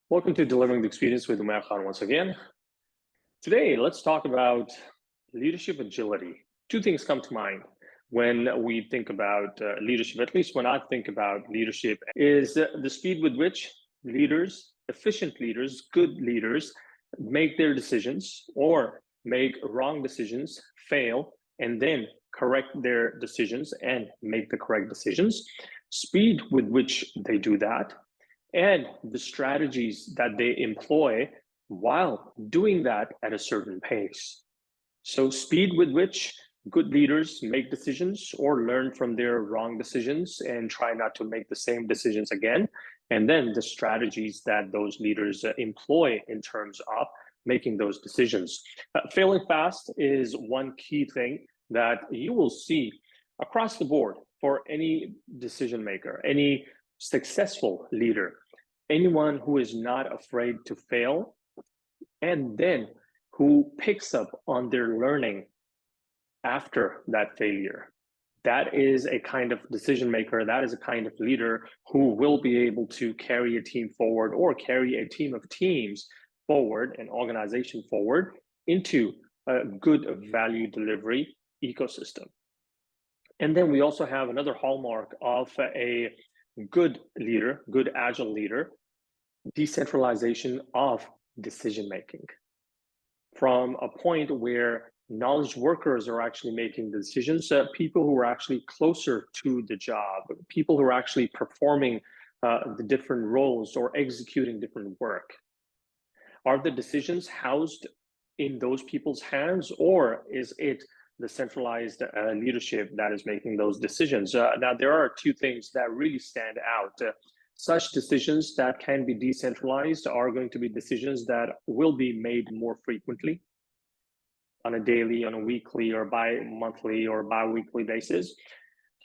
Welcome to Delivering the Experience with Umayr Khan once again. Today, let's talk about leadership agility. Two things come to mind when we think about leadership, at least when I think about leadership, is the speed with which leaders, efficient leaders, good leaders, make their decisions or make wrong decisions, fail, and then correct their decisions and make the correct decisions. Speed with which they do that and the strategies that they employ while doing that at a certain pace. So, speed with which good leaders make decisions or learn from their wrong decisions and try not to make the same decisions again. And then the strategies that those leaders employ in terms of making those decisions. Failing fast is one key thing that you will see across the board for any decision maker, any successful leader, anyone who is not afraid to fail and then who picks up on their learning after that failure. That is a kind of decision maker, that is a kind of leader who will be able to carry a team forward or carry a team of teams forward, an organization forward into a good value delivery ecosystem. And then we also have another hallmark of a good leader, good agile leader, decentralization of decision making. From a point where knowledge workers are actually making the decisions, people who are actually closer to the job, people who are actually performing the different roles or executing different work. Are the decisions housed in those people's hands, or is it the centralized leadership that is making those decisions? Now, there are two things that really stand out. Such decisions that can be decentralized are going to be decisions that will be made more frequently on a daily, on a weekly, or bi-monthly or bi-weekly basis.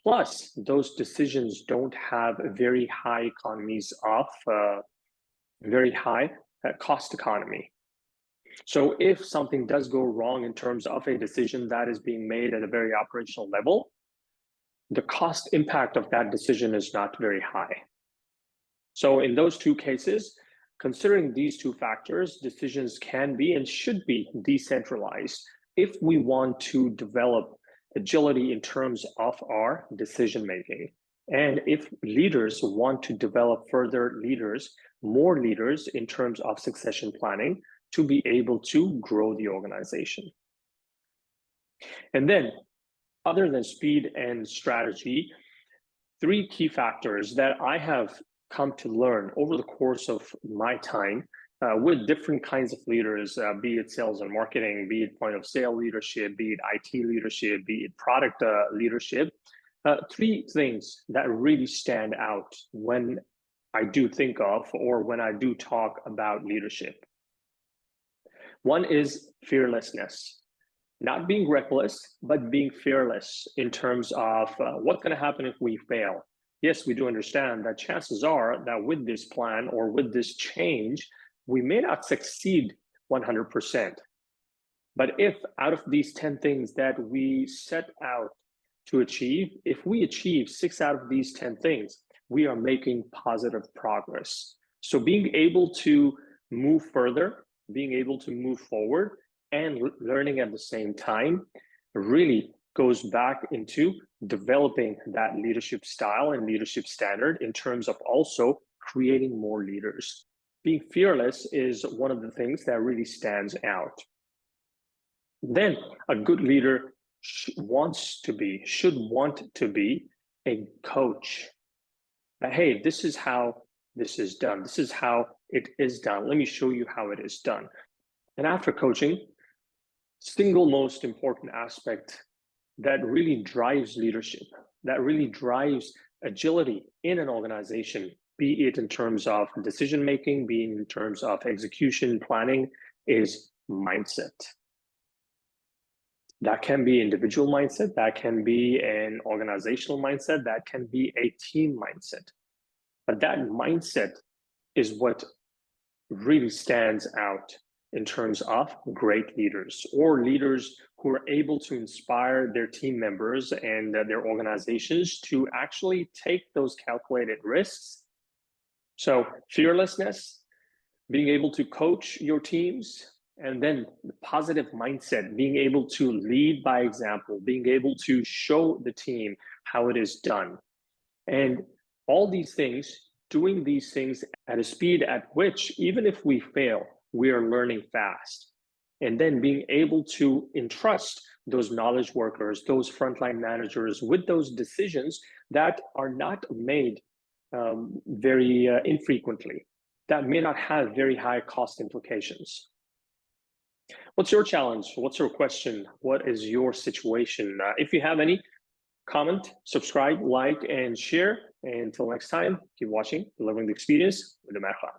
Plus, those decisions don't have very high economies of, very high cost economy. So if something does go wrong in terms of a decision that is being made at a very operational level, the cost impact of that decision is not very high. So in those two cases, considering these two factors, decisions can be and should be decentralized if we want to develop agility in terms of our decision making. And if leaders want to develop further leaders, more leaders in terms of succession planning to be able to grow the organization. And then, other than speed and strategy, three key factors that I have come to learn over the course of my time with different kinds of leaders, be it sales and marketing, be it point of sale leadership, be it IT leadership, be it product leadership. Three things that really stand out when I do think of or when I do talk about leadership. One is fearlessness, not being reckless, but being fearless in terms of what's going to happen if we fail. Yes, we do understand that chances are that with this plan or with this change, we may not succeed 100%. But if out of these 10 things that we set out to achieve, if we achieve 6 out of these 10 things, we are making positive progress. So being able to move further, being able to move forward and learning at the same time really goes back into developing that leadership style and leadership standard in terms of also creating more leaders. Being fearless is one of the things that really stands out. Then a good leader should want to be a coach. That, hey, this is how this is done. This is how it is done. Let me show you how it is done. And after coaching, single most important aspect that really drives leadership, that really drives agility in an organization, be it in terms of decision making, be it in terms of execution planning, is mindset. That can be individual mindset, that can be an organizational mindset, that can be a team mindset. But that mindset is what really stands out in terms of great leaders or leaders who are able to inspire their team members and their organizations to actually take those calculated risks. So fearlessness, being able to coach your teams, and then the positive mindset, being able to lead by example, being able to show the team how it is done. And all these things, doing these things at a speed at which, even if we fail, we are learning fast. And then being able to entrust those knowledge workers, those frontline managers with those decisions that are not made very infrequently, that may not have very high cost implications. What's your challenge? What's your question? What is your situation? If you have any, comment, subscribe, like, and share. And until next time, keep watching Delivering the Experience with Umayr Khan.